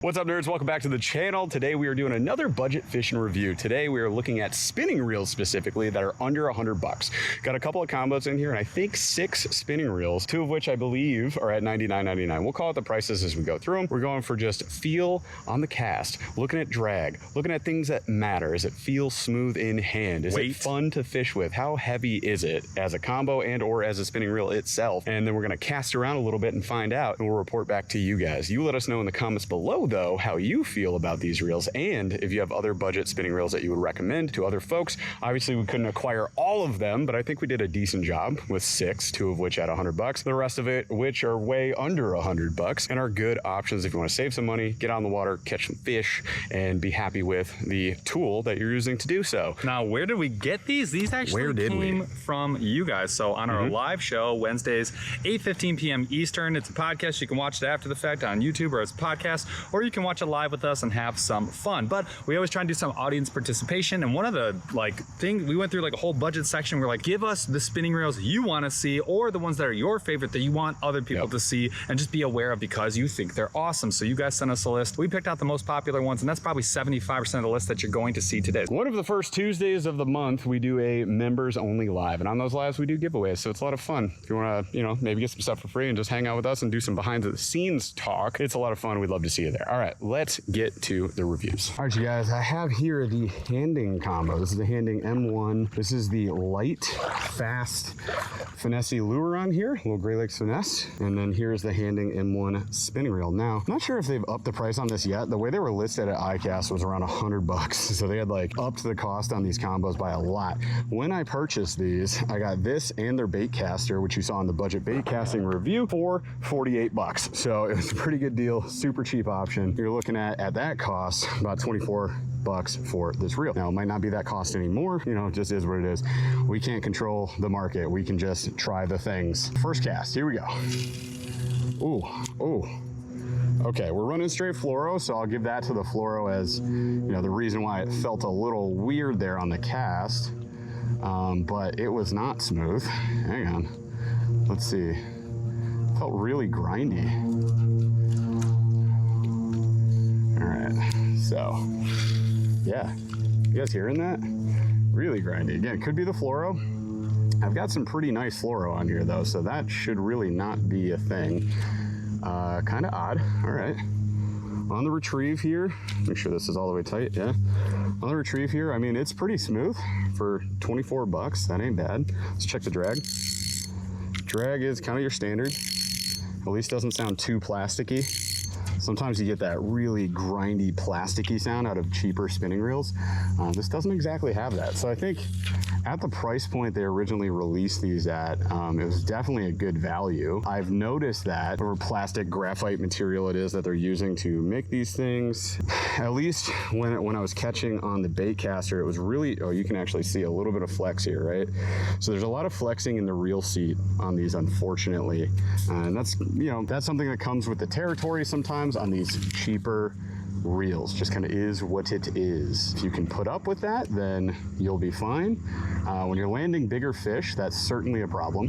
What's up, nerds? Welcome back to the channel. Today we are doing another budget fishing review. Today we are looking at spinning reels specifically that are under $100. Got a couple of combos in here and I think 6 spinning reels, 2 of which I believe are at $99.99. We'll call it the prices as we go through them. We're going for just feel on the cast, looking at drag, looking at things that matter. Does it feel smooth in hand? Is it fun to fish with? How heavy is it as a combo and or as a spinning reel itself? And then we're going to cast around a little bit and find out, and we'll report back to you guys. You let us know in the comments below though how you feel about these reels, and if you have other budget spinning reels that you would recommend to other folks. Obviously we couldn't acquire all of them, but I think we did a decent job with 6, 2 of which at $100, the rest of it which are way under $100 and are good options if you want to save some money, get on the water, catch some fish, and be happy with the tool that you're using to do so. Now, where did we get these? These actually came from you guys. So on our live show Wednesdays 8:15 p.m. Eastern, it's a podcast. You can watch it after the fact on YouTube or as a podcast, or you can watch it live with us and have some fun. But we always try and do some audience participation, and one of the things we went through a whole budget section. We're like, give us the spinning reels you want to see, or the ones that are your favorite that you want other people to see and just be aware of because you think they're awesome. So you guys sent us a list. We picked out the most popular ones, and that's probably 75% of the list that you're going to see today. One of the first Tuesdays of the month we do a members only live, and on those lives we do giveaways, so it's a lot of fun. If you want to maybe get some stuff for free and just hang out with us and do some behind the scenes talk, it's a lot of fun. We'd love to see you there. All right, let's get to the reviews. All right, you guys, I have here the Handing combo. This is the Handing M1. This is the light, fast, finesse lure on here, little Gray Lakes finesse. And then here's the Handing M1 spinning reel. Now, I'm not sure if they've upped the price on this yet. The way they were listed at iCast was around $100. So they had upped the cost on these combos by a lot. When I purchased these, I got this and their bait caster, which you saw in the budget bait casting review, for $48. So it was a pretty good deal, super cheap option. You're looking at that cost about $24 for this reel. Now, it might not be that cost anymore, it just is what it is. We can't control the market. We can just try the things. First cast, here we go. Ooh. Okay, we're running straight fluoro, so I'll give that to the fluoro as, the reason why it felt a little weird there on the cast, but it was not smooth. Hang on, let's see. It felt really grindy. All right, so yeah, you guys hearing that? Really grindy. Again, it could be the fluoro. I've got some pretty nice fluoro on here though, so that should really not be a thing. Kind of odd. All right. On the retrieve here, make sure this is all the way tight. Yeah. On the retrieve here, I mean, it's pretty smooth for $24. That ain't bad. Let's check the drag. Drag is kind of your standard. At least doesn't sound too plasticky. Sometimes you get that really grindy, plasticky sound out of cheaper spinning reels. This doesn't exactly have that. So I think at the price point they originally released these at, it was definitely a good value. I've noticed that whatever plastic graphite material it is that they're using to make these things, at least when I was catching on the bait caster, it was really, you can actually see a little bit of flex here, right? So there's a lot of flexing in the reel seat on these, unfortunately. And that's, that's something that comes with the territory sometimes on these cheaper reels. Just kind of is what it is. If you can put up with that, then you'll be fine. When you're landing bigger fish, that's certainly a problem.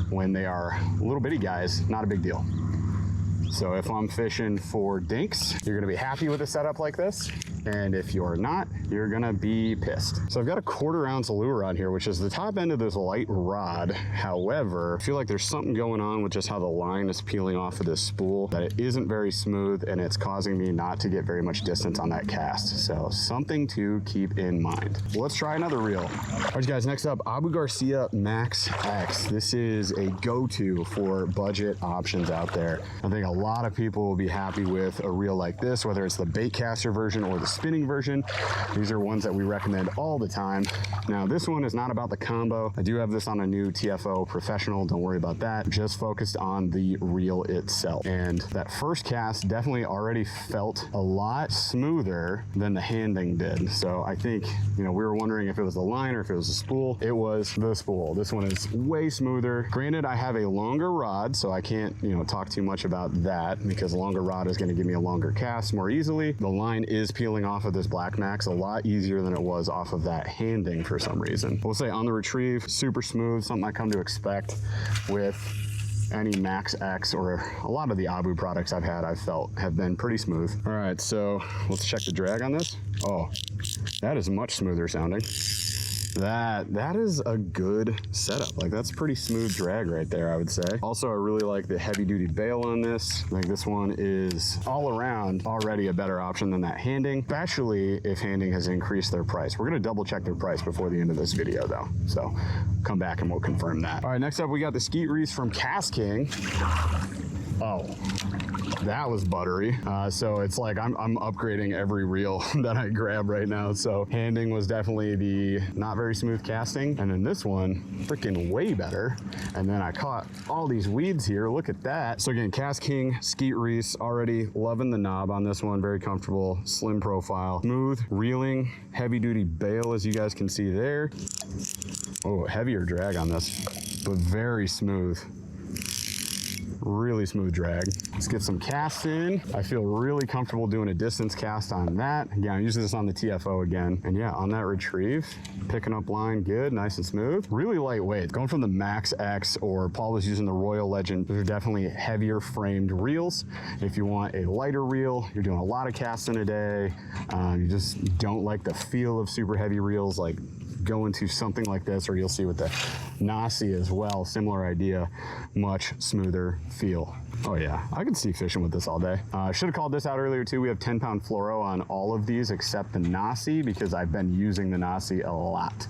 When they are little bitty guys, not a big deal. So if I'm fishing for dinks, you're gonna be happy with a setup like this. And if you're not, you're gonna be pissed. So I've got a 1/4 ounce lure on here, which is the top end of this light rod. However, I feel like there's something going on with just how the line is peeling off of this spool, that it isn't very smooth, and it's causing me not to get very much distance on that cast. So something to keep in mind. Well, let's try another reel. All right, guys, next up, Garcia Max X. This is a go-to for budget options out there. I think a lot of people will be happy with a reel like this, whether it's the bait caster version or the spinning version. These are ones that we recommend all the time. Now, this one is not about the combo. I do have this on a new TFO Professional. Don't worry about that. Just focused on the reel itself. And that first cast definitely already felt a lot smoother than the Handing did. So I think, we were wondering if it was the line or if it was the spool. It was the spool. This one is way smoother. Granted, I have a longer rod, so I can't, talk too much about that because a longer rod is going to give me a longer cast more easily. The line is peeling off of this Black Max a lot easier than it was off of that Handing for some reason. We'll say on the retrieve, super smooth, something I come to expect with any Max X or a lot of the Abu products I've had, I've felt have been pretty smooth. All right, so let's check the drag on this. Oh, that is much smoother sounding. That is a good setup. Like, that's pretty smooth drag right there, I would say. Also, I really like the heavy duty bail on this. Like, this one is all around already a better option than that Handing, especially if Handing has increased their price. We're gonna double check their price before the end of this video though. So come back and we'll confirm that. All right, next up we got the Skeet Reese from KastKing. Oh, that was buttery. So it's like I'm upgrading every reel that I grab right now. So Handing was definitely the not very smooth casting. And then this one, freaking way better. And then I caught all these weeds here. Look at that. So again, KastKing Skeet Reese, already loving the knob on this one. Very comfortable, slim profile, smooth reeling, heavy duty bail as you guys can see there. Oh, heavier drag on this, but very smooth. Really smooth drag. Let's get some casts in. I feel really comfortable doing a distance cast on that. Again, I'm using this on the TFO again. And yeah, on that retrieve, picking up line good, nice and smooth. Really lightweight. Going from the Max X, or Paul was using the Royal Legend. Those are definitely heavier framed reels. If you want a lighter reel, you're doing a lot of casts in a day, you just don't like the feel of super heavy reels, like go into something like this, or you'll see with the Nasci as well, similar idea, much smoother feel. Oh yeah, I could see fishing with this all day. I should have called this out earlier too. We have 10-pound fluoro on all of these except the Nasci, because I've been using the Nasci a lot.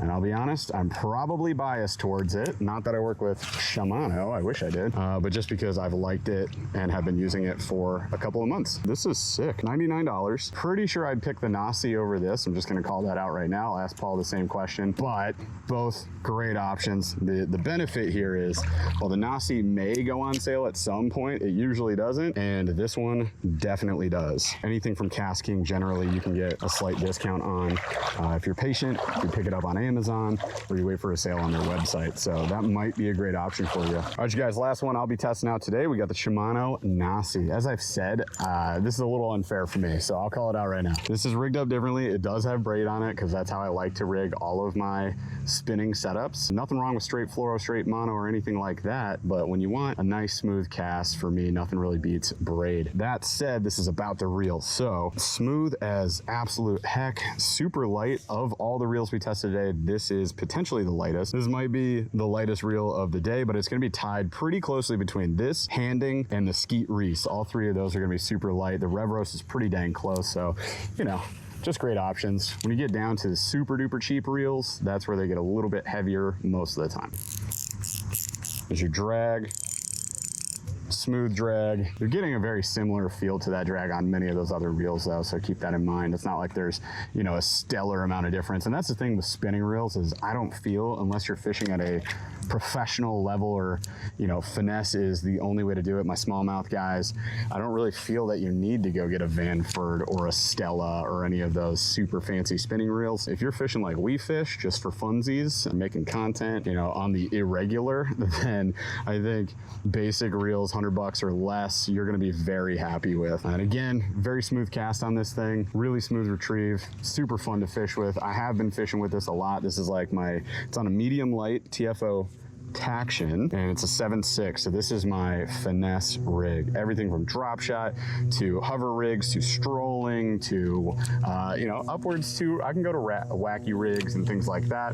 And I'll be honest, I'm probably biased towards it. Not that I work with Shimano, I wish I did, but just because I've liked it and have been using it for a couple of months. This is sick, $99. Pretty sure I'd pick the Nasci over this. I'm just gonna call that out right now. I'll ask Paul the same question, but both great options. The benefit here is, while the Nasci may go on sale at some point, it usually doesn't, and this one definitely does. Anything from KastKing, generally you can get a slight discount on if you're patient, if you pick it up on Amazon, or you wait for a sale on their website. So that might be a great option for you. All right, you guys, last one I'll be testing out today. We got the Shimano Nasci. As I've said, this is a little unfair for me, so I'll call it out right now. This is rigged up differently. It does have braid on it, because that's how I like to rig all of my spinning setups. Nothing wrong with straight fluoro, straight mono, or anything like that, but when you want a nice smooth cast, for me, nothing really beats braid. That said, this is about the reel. So smooth as absolute heck, super light. Of all the reels we tested today, this is potentially the lightest. This might be the lightest reel of the day, but it's gonna be tied pretty closely between this Handing and the Skeet Reese. All three of those are gonna be super light. The Revros is pretty dang close, so, you know, just great options. When you get down to the super duper cheap reels, that's where they get a little bit heavier most of the time. There's your drag. Smooth drag. You're getting a very similar feel to that drag on many of those other reels though, so keep that in mind. It's not like there's, you know, a stellar amount of difference. And that's the thing with spinning reels, is I don't feel, unless you're fishing at a professional level, or, you know, finesse is the only way to do it. My smallmouth guys, I don't really feel that you need to go get a Vanford or a Stella or any of those super fancy spinning reels. If you're fishing like we fish, just for funsies and making content, you know, on the irregular, then I think basic reels, $100 or less, you're gonna be very happy with. And again, very smooth cast on this thing, really smooth retrieve, super fun to fish with. I have been fishing with this a lot. This is like it's on a medium light TFO Taction, and it's a 7.6, so this is my finesse rig. Everything from drop shot to hover rigs to strolling to you know, upwards to, I can go to wacky rigs and things like that,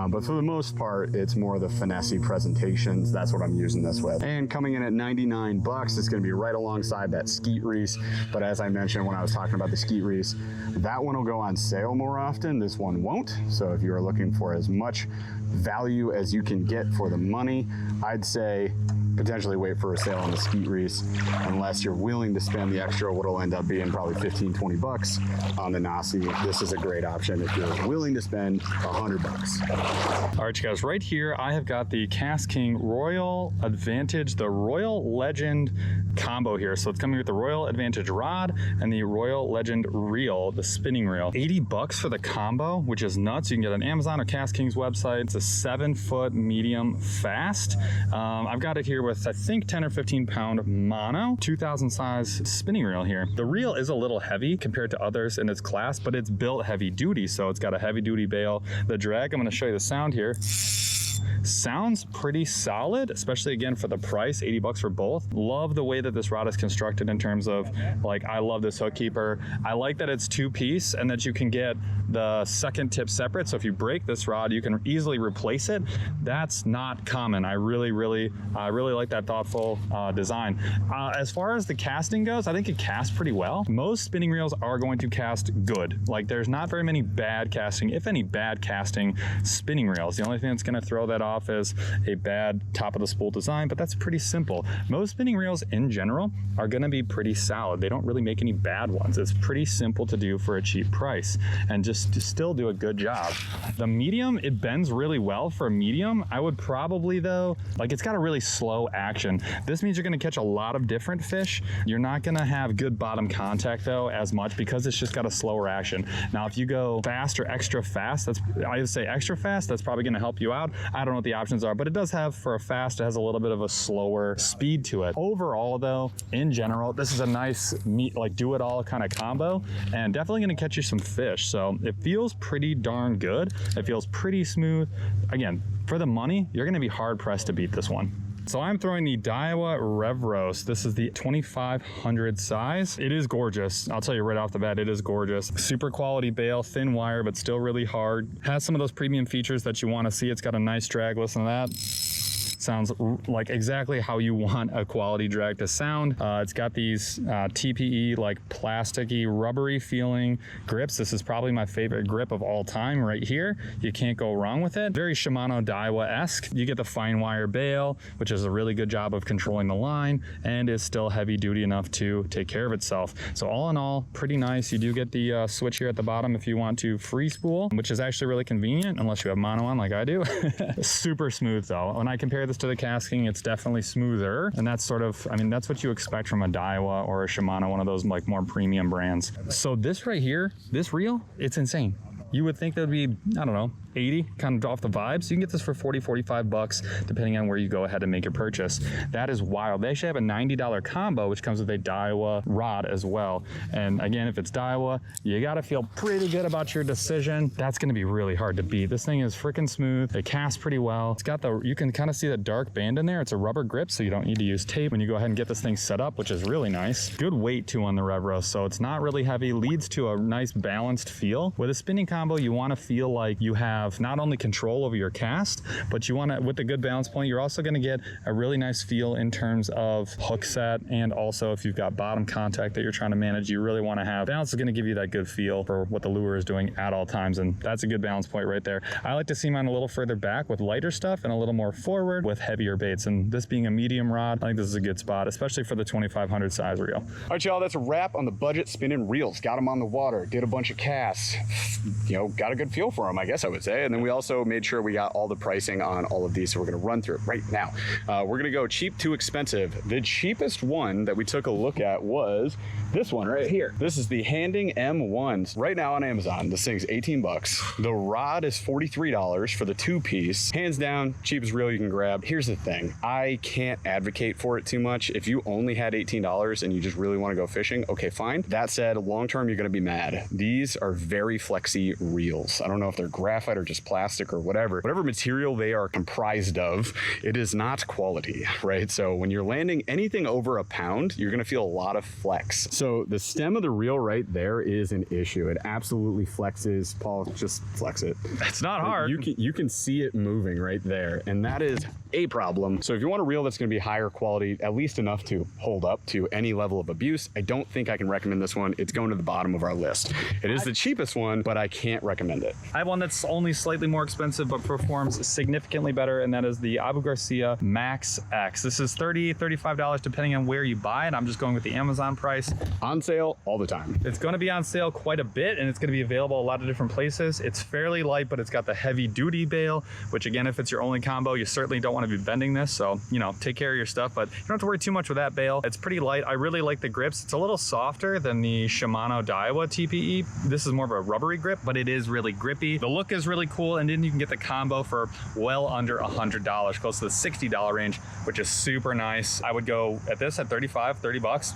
but for the most part it's more the finesse presentations. That's what I'm using this with. And coming in at $99, it's going to be right alongside that Skeet Reese. But as I mentioned when I was talking about the Skeet Reese, that one will go on sale more often, this one won't. So if you are looking for as much value as you can get for the money, I'd say potentially wait for a sale on the Skeet Reese, unless you're willing to spend the extra, what'll end up being probably 15, 20 bucks on the Nasci. This is a great option if you're willing to spend $100. All right, you guys, right here, I have got the KastKing Royal Advantage, the Royal Legend combo here. So it's coming with the Royal Advantage rod and the Royal Legend reel, the spinning reel. $80 for the combo, which is nuts. You can get it on Amazon or KastKing's website. It's a 7-foot medium fast. I've got it here with, I think, 10 or 15 pound mono, 2000 size spinning reel here. The reel is a little heavy compared to others in its class, but it's built heavy duty. So it's got a heavy duty bail. The drag, I'm gonna show you the sound here. Sounds pretty solid, especially again for the price, 80 bucks for both. Love the way that this rod is constructed in terms of, like, I love this hook keeper. I like that it's 2-piece and that you can get the second tip separate. So if you break this rod, you can easily replace it. That's not common. I really like that thoughtful design. As far as the casting goes, I think it casts pretty well. Most spinning reels are going to cast good. Like, there's not very many bad casting, if any bad casting spinning reels. The only thing that's going to throw that off is a bad top of the spool design, but that's pretty simple. Most spinning reels in general are going to be pretty solid. They don't really make any bad ones. It's pretty simple to do for a cheap price and just to still do a good job. The medium, it bends really well for a medium. I would probably though, like, it's got a really slow action. This means you're going to catch a lot of different fish. You're not going to have good bottom contact though as much because it's just got a slower action. Now, if you go fast or extra fast, I would say extra fast, that's probably going to help you out. I don't know what the options are, but it does have, for a fast, it has a little bit of a slower speed to it. Overall though, in general, this is a nice like do it all kind of combo and definitely going to catch you some fish. So it feels pretty darn good. It feels pretty smooth. Again, for the money, you're going to be hard pressed to beat this one. So I'm throwing the Daiwa Revros. This is the 2500 size. It is gorgeous. I'll tell you right off the bat, it is gorgeous. Super quality bail, thin wire, but still really hard. Has some of those premium features that you want to see. It's got a nice drag. Listen to that. Sounds like exactly how you want a quality drag to sound. It's got these TPE, like plasticky, rubbery feeling grips. This is probably my favorite grip of all time right here. You can't go wrong with it. Very Shimano Daiwa-esque. You get the fine wire bail, which is a really good job of controlling the line and is still heavy duty enough to take care of itself. So all in all, pretty nice. You do get the switch here at the bottom if you want to free spool, which is actually really convenient unless you have mono on like I do. Super smooth though. When I compare this to the KastKing, it's definitely smoother, and that's sort of, I mean, that's what you expect from a Daiwa or a Shimano, one of those like more premium brands. So this right here, this reel, it's insane. You would think that would be, I don't know, 80, kind of off the vibes. You can get this for 40, 45 bucks, depending on where you go ahead and make your purchase. That is wild. They actually have a $90 combo, which comes with a Daiwa rod as well. And again, if it's Daiwa, you got to feel pretty good about your decision. That's going to be really hard to beat. This thing is freaking smooth. It casts pretty well. It's got the, you can kind of see the dark band in there. It's a rubber grip, so you don't need to use tape when you go ahead and get this thing set up, which is really nice. Good weight too on the Revros, so it's not really heavy. Leads to a nice balanced feel. With a spinning combo, you want to feel like you have not only control over your cast, but you want to, with the good balance point, you're also going to get a really nice feel in terms of hook set, and also if you've got bottom contact that you're trying to manage, you really want to have balance is going to give you that good feel for what the lure is doing at all times, and that's a good balance point right there. I like to see mine a little further back with lighter stuff and a little more forward with heavier baits, and this being a medium rod, I think this is a good spot, especially for the 2500 size reel. All right, y'all, that's a wrap on the budget spinning reels. Got them on the water, did a bunch of casts, you know, got a good feel for them, I guess I would say. And then we also made sure we got all the pricing on all of these, so we're going to run through it right now. We're going to go cheap to expensive. The cheapest one that we took a look at was this one right here. This is the Handing M1s. Right now on Amazon, this thing's 18 bucks. The rod is $43 for the 2-piece. Hands down, cheapest reel you can grab. Here's the thing. I can't advocate for it too much. If you only had $18 and you just really want to go fishing, okay, fine. That said, long-term, you're going to be mad. These are very flexy reels. I don't know if they're graphite or just plastic or whatever material they are comprised of, it is not quality, right? So when you're landing anything over a pound, you're gonna feel a lot of flex. So the stem of the reel right there is an issue. It absolutely flexes. Paul, just flex it. It's not hard. You can see it moving right there, and that is a problem. So if you want a reel that's gonna be higher quality, at least enough to hold up to any level of abuse, I don't think I can recommend this one. It's going to the bottom of our list. It is the cheapest one, but I can't recommend it. I have one that's only slightly more expensive, but performs significantly better, and that is the Garcia Max X. This is $30, $35 depending on where you buy it. I'm just going with the Amazon price. On sale all the time. It's going to be on sale quite a bit, and it's going to be available a lot of different places. It's fairly light, but it's got the heavy duty bail, which again, if it's your only combo, you certainly don't want to be bending this. So, you know, take care of your stuff, but you don't have to worry too much with that bail. It's pretty light. I really like the grips. It's a little softer than the Shimano Daiwa TPE. This is more of a rubbery grip, but it is really grippy. The look is really cool, and then you can get the combo for well under $100, close to the $60 range, which is super nice. I would go at this at 35, 30 bucks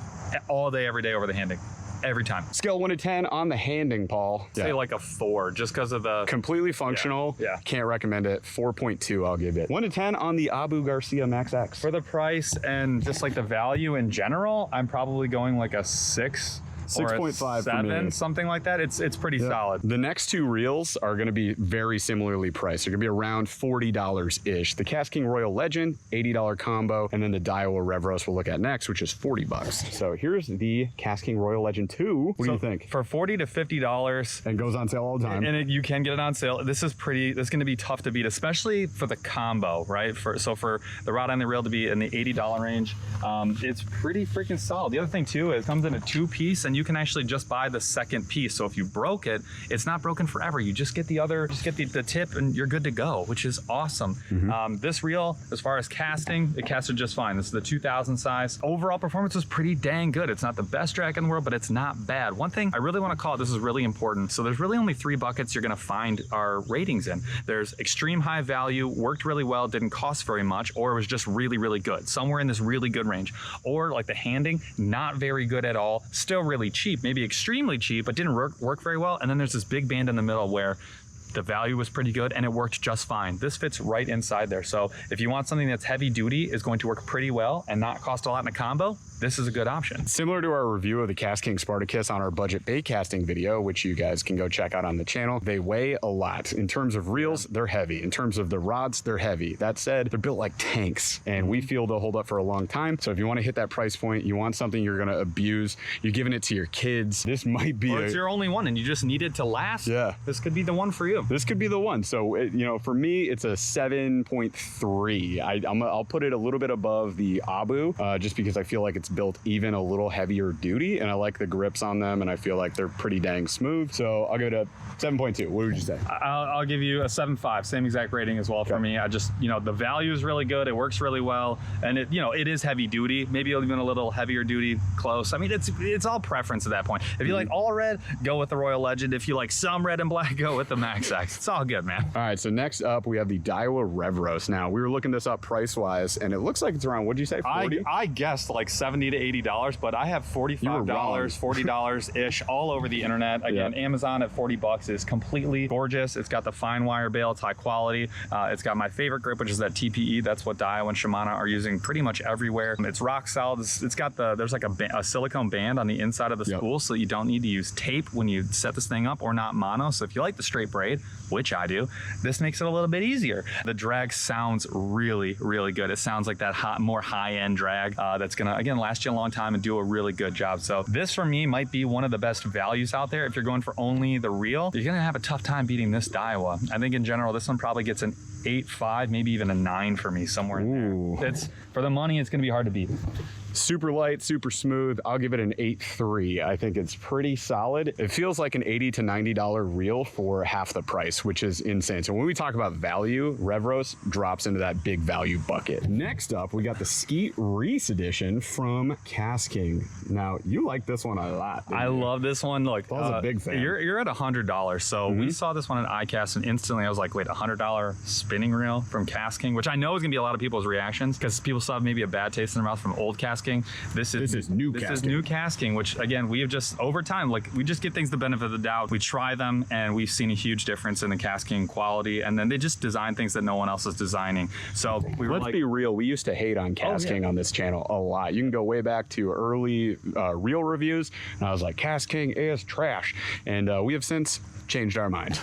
all day, every day over the Handing. every time. Scale 1 to 10 on the handing, Paul. Say like a 4, just because of the completely functional. Yeah. Can't recommend it. 4.2, I'll give it. 1 to 10 on the Abu Garcia Max X. For the price and just like the value in general, I'm probably going like a 6. 6.5 7, for me. something like that. It's pretty solid. The next two reels are going to be very similarly priced. They're going to be around $40-ish. The KastKing Royal Legend, $80 combo, and then the Daiwa Revros we'll look at next, which is $40. So here's the KastKing Royal Legend 2. What do you think? For $40 to $50, and goes on sale all the time. And you can get it on sale. This is going to be tough to beat, especially for the combo, right? So for the rod and the reel to be in the $80 range, it's pretty freaking solid. The other thing too is it comes in a 2-piece, and you can actually just buy the second piece. So if you broke it, it's not broken forever. You just get the tip and you're good to go, which is awesome. This reel, as far as casting, it casted just fine. This is the 2000 size. Overall performance was pretty dang good. It's not the best drag in the world, but it's not bad. One thing I really want to call, this is really important. So there's really only 3 buckets you're going to find our ratings in. There's extreme high value, worked really well, didn't cost very much, or it was just really, really good. Somewhere in this really good range. Or like the handing, not very good at all, still really cheap, maybe extremely cheap, but didn't work very well. And then there's this big band in the middle where the value was pretty good and it worked just fine. This fits right inside there. So if you want something that's heavy duty, is going to work pretty well and not cost a lot in a combo, this is a good option. Similar to our review of the KastKing Spartacus on our budget bait casting video, which you guys can go check out on the channel, they weigh a lot. In terms of reels, they're heavy. In terms of the rods, they're heavy. That said, they're built like tanks, and we feel they'll hold up for a long time. So if you want to hit that price point, you want something you're going to abuse, you're giving it to your kids, this might be it's your only one and you just need it to last. Yeah. This could be the one for you. This could be the one. So, for me, it's a 7.3. I'll put it a little bit above the Abu, just because I feel like it's built even a little heavier duty, and I like the grips on them, and I feel like they're pretty dang smooth. So I'll give it a 7.2. What would you say? I'll give you a 7.5, same exact rating as well for me. I just, the value is really good. It works really well, and it is heavy duty, maybe even a little heavier duty close. I mean, it's all preference at that point. If you like all red, go with the Royal Legend. If you like some red and black, go with the Max X. It's all good, man. All right, so next up we have the Daiwa Revros. Now we were looking this up price wise, and it looks like it's around, what'd you say, 40? I guessed like $70 to $80, but I have $45, $40 ish all over the internet. Again, Amazon at $40 is completely gorgeous. It's got the fine wire bail, it's high quality. It's got my favorite grip, which is that TPE. That's what Daiwa and Shimano are using pretty much everywhere. It's rock solid. It's got there's like a silicone band on the inside of the spool, so you don't need to use tape when you set this thing up, or not mono. So if you like the straight braid, which I do, this makes it a little bit easier. The drag sounds really, really good. It sounds like that more high-end drag that's gonna, again, last you a long time and do a really good job. So this for me might be one of the best values out there. If you're going for only the reel, you're gonna have a tough time beating this Daiwa. I think in general, this one probably gets an 8.5, maybe even a 9 for me, somewhere in there. It's, for the money, it's gonna be hard to beat. Super light, super smooth. I'll give it an 8.3. I think it's pretty solid. It feels like an $80 to $90 reel for half the price, which is insane. So when we talk about value, Revros drops into that big value bucket. Next up, we got the Skeet Reese edition from KastKing. Now, you like this one a lot. I love this one. Look, I was a big fan. You're at $100. So we saw this one at iCast, and instantly I was like, wait, $100 spinning reel from KastKing, which I know is gonna be a lot of people's reactions, because people still have maybe a bad taste in their mouth from old KastKing. This is new KastKing, which again, we have just, over time, like, we just give things the benefit of the doubt. We try them and we've seen a huge difference in the KastKing quality, and then they just design things that no one else is designing. So let's be real, we used to hate on KastKing on this channel a lot. You can go way back to early reel reviews, and I was like, KastKing is trash, and we have since changed our mind.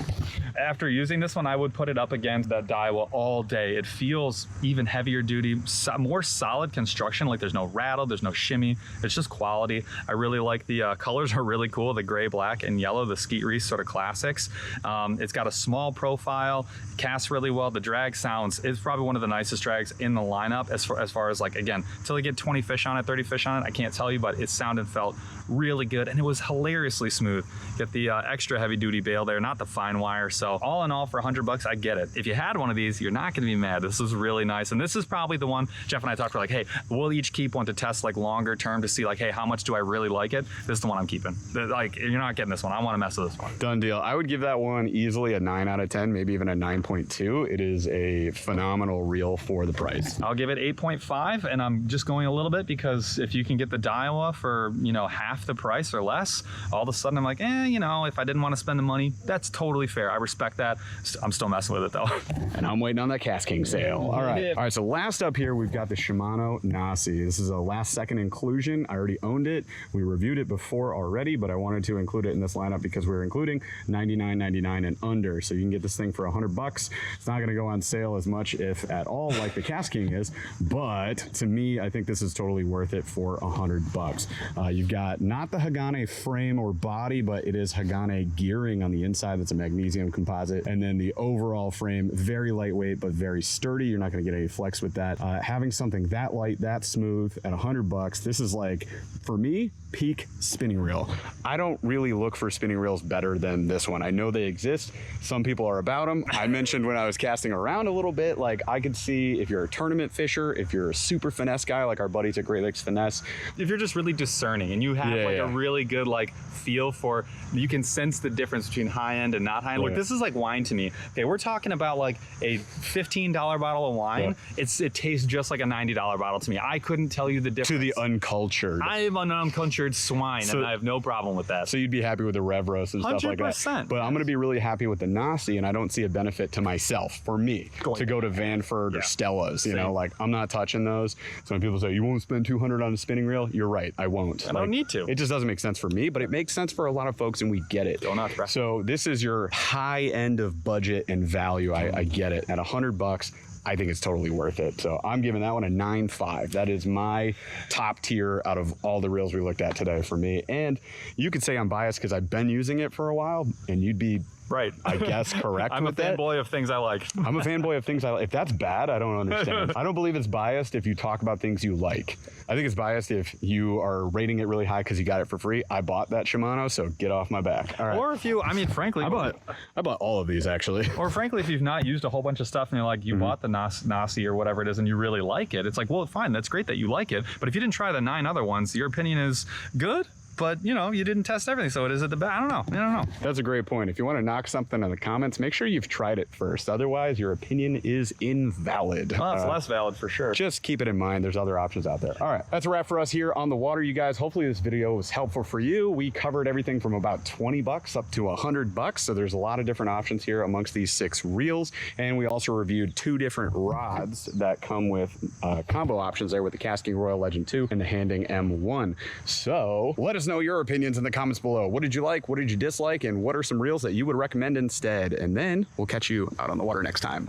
After using this one, I would put it up against the Daiwa all day. It feels even heavier duty, more solid construction. Like, there's no rattle, there's no shimmy. It's just quality. I really like the colors are really cool. The gray, black, and yellow, the Skeet Reese sort of classics. It's got a small profile, casts really well. The drag sounds, it's probably one of the nicest drags in the lineup as far as like, again, until you get 20 fish on it, 30 fish on it, I can't tell you, but it sounded, felt really good, and it was hilariously smooth. Get the extra heavy duty bail there, not the fine wire. So So all in all, for $100, I get it. If you had one of these, you're not going to be mad. This is really nice. And this is probably the one Jeff and I talked about, like, hey, we'll each keep one to test like longer term to see like, hey, how much do I really like it? This is the one I'm keeping. Like, you're not getting this one. I want to mess with this one. Done deal. I would give that one easily a 9 out of 10, maybe even a 9.2. It is a phenomenal reel for the price. I'll give it 8.5, and I'm just going a little bit because if you can get the Daiwa for, you know, half the price or less, all of a sudden I'm like, you know, if I didn't want to spend the money, that's totally fair. I respect that. I'm still messing with it though. And I'm waiting on that KastKing sale. All right. All right. So last up here, we've got the Shimano Nasci. This is a last second inclusion. I already owned it. We reviewed it before already, but I wanted to include it in this lineup because we're including $99.99 and under. So you can get this thing for $100. It's not going to go on sale as much, if at all, like the KastKing is, but to me, I think this is totally worth it for $100. You've got not the Hagane frame or body, but it is Hagane gearing on the inside. That's a magnesium composite. And then the overall frame, very lightweight, but very sturdy. You're not going to get any flex with that. Having something that light, that smooth at $100, this is like, for me, peak spinning reel. I don't really look for spinning reels better than this one. I know they exist. Some people are about them. I mentioned when I was casting around a little bit, like I could see if you're a tournament fisher, if you're a super finesse guy, like our buddies at Great Lakes Finesse. If you're just really discerning and you have a really good like feel for, you can sense the difference between high end and not high end. Look, this is like wine to me. Okay, we're talking about like a $15 bottle of wine. It tastes just like a $90 bottle to me. I couldn't tell you the difference. To the uncultured. I'm an uncultured swine, and I have no problem with that. So you'd be happy with the Revros and stuff like that. But I'm going to be really happy with the Nasci, and I don't see a benefit to myself, for me, to go to Vanford or Stella's. You know, like I'm not touching those. So when people say you won't spend $200 on a spinning reel, you're right, I won't. I don't need to. It just doesn't make sense for me, but it makes sense for a lot of folks, and we get it. So this is your high end of budget and value. I get it. At $100, I think it's totally worth it. So I'm giving that one a 9.5. That is my top tier out of all the reels we looked at today for me. And you could say I'm biased because I've been using it for a while, and you'd be right, I guess, correct. I'm with a fanboy of things I like. I'm a fanboy of things I like. If that's bad, I don't understand. I don't believe it's biased if you talk about things you like. I think it's biased if you are rating it really high because you got it for free. I bought that Shimano, so get off my back. All right. Or if you, I mean, frankly, I bought all of these actually. Or frankly, if you've not used a whole bunch of stuff and you're like, you bought the Nasci or whatever it is and you really like it, it's like, well, fine, that's great that you like it. But if you didn't try the 9 other ones, your opinion is good. But, you know, you didn't test everything, so it is at the back. I don't know. That's a great point. If you want to knock something in the comments, make sure you've tried it first. Otherwise, your opinion is invalid. Well, it's less valid for sure. Just keep it in mind. There's other options out there. All right. That's a wrap for us here on the water, you guys. Hopefully this video was helpful for you. We covered everything from about 20 bucks up to $100. So there's a lot of different options here amongst these 6 reels. And we also reviewed 2 different rods that come with combo options there with the KastKing Royal Legend 2 and the Handing M1. So let us know your opinions in the comments below. What did you like? What did you dislike? And what are some reels that you would recommend instead? And then we'll catch you out on the water next time.